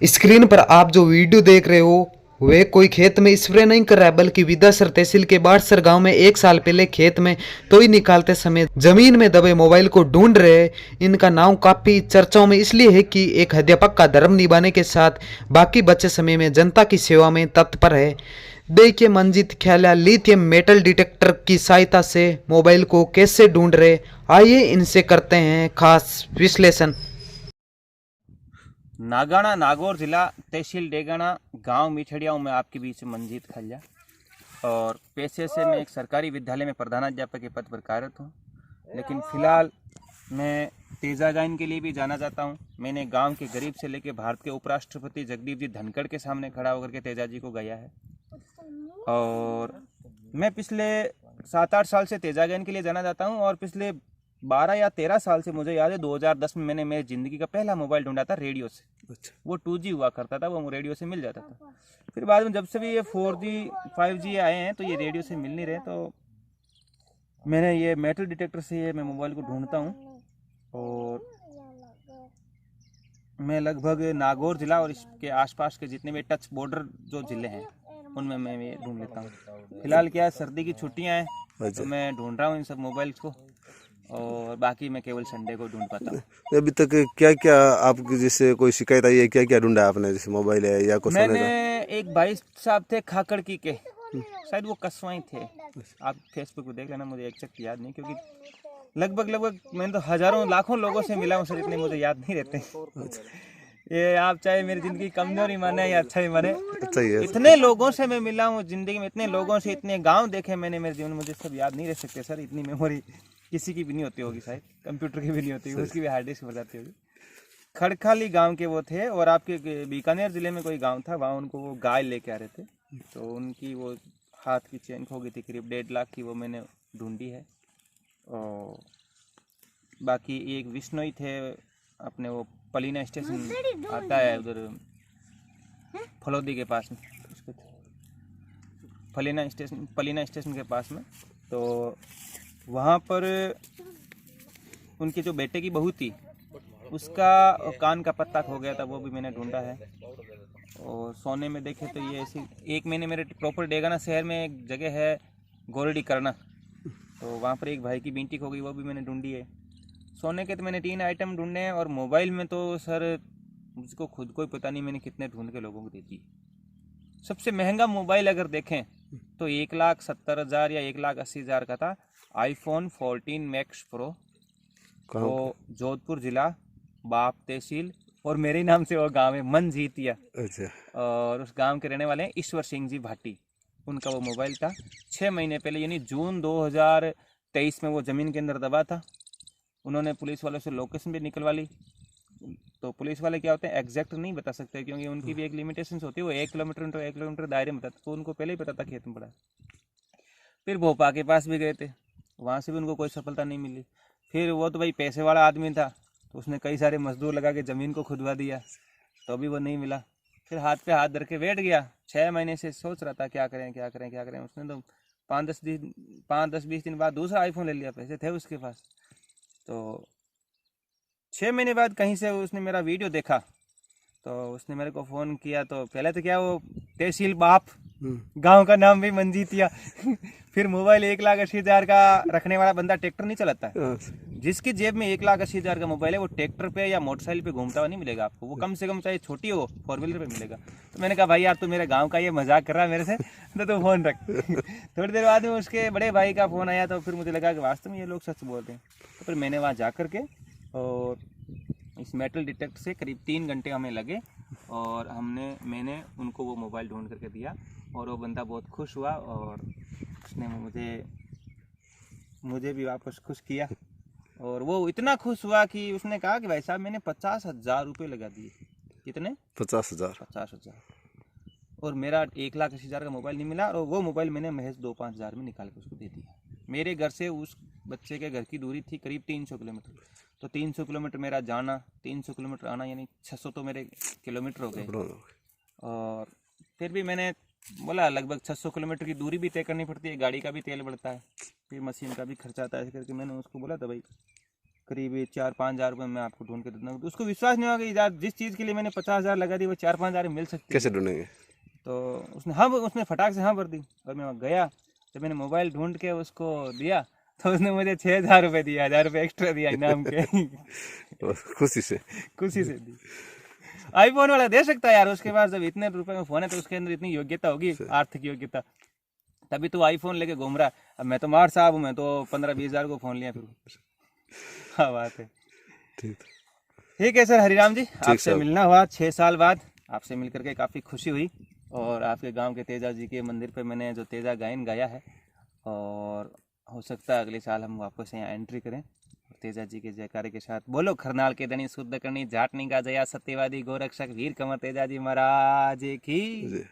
Screen पर आप जो वीडियो देख रहे हो वे कोई खेत में स्प्रे नहीं कर रहा है, बल्कि विदासर तहसील के बाड़सर गांव में 1 साल पहले खेत में तोई निकालते समय जमीन में दबे मोबाइल को ढूंढ रहे हैं। इनका नाम काफी चर्चाओं में इसलिए है कि एक अध्यापक का धर्म निभाने के साथ बाकी बचे समय में जनता की सेवा में तत्पर है। देखिए Manjeet Khyalia lithium metal detector की सहायता से मोबाइल को कैसे ढूंढ रहे, आइए इनसे करते हैं खास विश्लेषण। नागाना नागौर जिला तहसील डेगाना गांव मिठड़ियाओं में आपके बीच मंजीत खलिया और पेशे से मैं एक सरकारी विद्यालय में प्रधानाध्यापक के पद पर कार्यरत हूँ। लेकिन फ़िलहाल मैं तेजा गायन के लिए भी जाना चाहता हूँ। मैंने गांव के गरीब से लेकर भारत के उपराष्ट्रपति जगदीप जी धनखड़ के सामने खड़ा होकर के तेजा जी को गाया है। और मैं पिछले 7-8 साल से तेजा गायन के लिए जाना चाहता हूँ। और पिछले 12 या 13 साल से मुझे याद है 2010 में मैंने मेरी ज़िंदगी का पहला मोबाइल ढूंढा था रेडियो से। अच्छा। वो 2G हुआ करता था, वो रेडियो से मिल जाता था। फिर बाद में जब से भी ये 4G 5G आए हैं तो ये रेडियो से मिल नहीं रहे, तो मैंने ये मेटल डिटेक्टर से ये मैं मोबाइल को ढूंढता हूँ। और मैं लगभग नागौर ज़िला और इसके आसपास के जितने भी टच बॉर्डर जो ज़िले हैं उनमें मैं ये ढूंढ लेता हूँ। फिलहाल क्या है, सर्दी की छुट्टियाँ हैं तो मैं ढूंढ रहा हूँ इन सब मोबाइल्स को, और बाकी मैं केवल संडे को ढूंढ पाता हूँ। अभी तक क्या क्या आपकी जैसे कोई शिकायत आई है, क्या क्या ढूंढा है आपने, जैसे मोबाइल है या कुछ सोने मैंने का? एक भाई साहब थे खाकड़ की के, शायद वो कसवाई थे, आप फेसबुक पे देख लेना, मुझे एग्जैक्ट याद नहीं, क्योंकि लगभग मैंने तो हजारों लाखों लोगों से मिला हूँ सर, इतने मुझे याद नहीं रहते। ये आप चाहे मेरी जिंदगी कमजोरी माने या अच्छा ही माने, अच्छा ही है। इतने लोगों से मैं मिला हूँ जिंदगी में, इतने लोगों से, इतने गांव देखे मैंने मेरे जीवन में, मुझे सब याद नहीं रह सकते सर। इतनी मेमोरी किसी की भी नहीं होती होगी, शायद कंप्यूटर की भी नहीं होती, उसकी भी हार्ड डिस्क भर जाती होगी। खड़खाली गांव के वो थे, और आपके बीकानेर जिले में कोई गांव था, वहाँ उनको वो गाय लेके आ रहे थे, तो उनकी वो हाथ की चेन खो गई थी, करीब 1.5 लाख की, वो मैंने ढूंढी है। और बाकी एक विश्नोई थे अपने, वो पलीना स्टेशन आता है उधर फलोदी के पास में, उसको पलीना स्टेशन के पास में, तो वहाँ पर उनके जो बेटे की बहू थी उसका कान का पत्ता खो गया था, वो भी मैंने ढूंढा है। और सोने में देखे तो ये ऐसी, एक मैंने मेरे प्रॉपर डेगाना शहर में एक जगह है गोरडी करना, तो वहाँ पर एक भाई की बींटी खो गई, वो भी मैंने ढूंढी है। सोने के तो मैंने 3 आइटम ढूंढे हैं, और मोबाइल में तो सर मुझको खुद को ही पता नहीं मैंने कितने ढूंढ के लोगों को दे दी। सबसे महंगा मोबाइल अगर देखें तो 1,70,000 या 1,80,000 का था, iPhone 14 Max Pro, वो जोधपुर जिला बाप तहसील, और मेरे नाम से वो गांव है मंजीतिया। अच्छा। और उस गांव के रहने वाले हैं ईश्वर सिंह जी भाटी, उनका वो मोबाइल था। 6 महीने पहले यानी जून 2023 में वो ज़मीन के अंदर दबा था। उन्होंने पुलिस वालों से लोकेशन भी निकलवा ली, तो पुलिस वाले क्या होते हैं एग्जैक्ट नहीं बता सकते, क्योंकि उनकी भी एक लिमिटेशंस होती है, वो 1 किलोमीटर तो 1 किलोमीटर दायरे में बताते, तो उनको पहले ही पता था खेत में पड़ा। फिर भोपा के पास भी गए थे, वहाँ से भी उनको कोई सफलता नहीं मिली। फिर वो तो भाई पैसे वाला आदमी था, तो उसने कई सारे मजदूर लगा के ज़मीन को खुदवा दिया, तो भी वो नहीं मिला। फिर हाथ पे हाथ धर के बैठ गया, 6 महीने से सोच रहा था क्या करें क्या करें क्या करें। उसने तो 5-10-20 दिन बाद दूसरा आईफोन ले लिया, पैसे थे उसके पास। तो 6 महीने बाद कहीं से उसने मेरा वीडियो देखा, तो उसने मेरे को फ़ोन किया। तो पहले तो क्या, वो तहसील बाप, गांव का नाम भी मंजीतिया। फिर मोबाइल 1,80,000 का रखने वाला बंदा ट्रैक्टर नहीं चलाता है, जिसकी जेब में 1,80,000 का मोबाइल है वो ट्रैक्टर पे या मोटरसाइकिल पे घूमता हुआ नहीं मिलेगा आपको, वो कम से कम चाहे छोटी हो 4 व्हीलर पे मिलेगा। तो मैंने कहा भाई यार तू मेरे गांव का ये मजाक कर रहा है मेरे से, तो तू फ़ोन रख। थोड़ी देर बाद में उसके बड़े भाई का फ़ोन आया, तो फिर मुझे लगा कि वास्तव में ये लोग सच बोलते हैं। तो फिर मैंने वहाँ जा कर के, और इस मेटल डिटेक्टर से करीब 3 घंटे हमें लगे, और मैंने उनको वो मोबाइल ढूंढ करके दिया, और वो बंदा बहुत खुश हुआ, और उसने मुझे भी वापस खुश किया। और वो इतना खुश हुआ कि उसने कहा कि भाई साहब मैंने 50,000 रुपये लगा दिए। कितने? 50,000। 50,000। और मेरा 1,80,000 का मोबाइल नहीं मिला, और वो मोबाइल मैंने महज 2-5 हज़ार में निकाल के उसको दे दिया। मेरे घर से उस बच्चे के घर की दूरी थी करीब 300 किलोमीटर, तो 300 किलोमीटर मेरा जाना, 300 किलोमीटर आना, यानी 600 तो मेरे किलोमीटर हो गए। और फिर भी मैंने बोला लगभग 600 किलोमीटर की दूरी भी तय करनी पड़ती है, गाड़ी का भी तेल बढ़ता है, फिर मशीन का भी खर्चा आता है, ऐसे करके मैंने उसको बोला था भाई करीब 4-5 हज़ार रुपये मैं आपको ढूंढ के देता हूँ। तो उसको विश्वास नहीं होगा कि यार जिस चीज़ के लिए मैंने 50,000 लगा दी वो 4-5 हज़ार में मिल सकती है। कैसे ढूंढेंगे? तो उसने फटाक से हाँ भर दी और मैं वहाँ गया। जब मैंने मोबाइल ढूंढ के उसको दिया तो उसने मुझे 6,000 रुपये दिया, 1,000 रुपये एक्स्ट्रा दिया इनाम के। और खुशी से? खुशी से दी। आईफोन वाला दे सकता है यार, उसके पास जब इतने रुपए में फोन है तो उसके अंदर इतनी योग्यता होगी, आर्थिक योग्यता, तभी तो आईफोन लेके घूम रहा है। अब मैं तो मार साहब हूँ, मैं तो 15-20 हज़ार को फोन लिया फिर। हाँ बात है। ठीक है सर हरिराम जी, आपसे साहब। मिलना हुआ 6 साल बाद। आपसे मिलकर के काफ़ी खुशी हुई और आपके गांव के तेजा जी के मंदिर पे मैंने जो तेजा गायन गाया है, और हो सकता है अगले साल हम वापस यहाँ एंट्री करें तेजा जी के जयकारे के साथ। बोलो खरनाल के धनी शुद्ध करनी जाटनी का जया सत्यवादी गोरक्षक वीर कंवर तेजा जी महाराज की।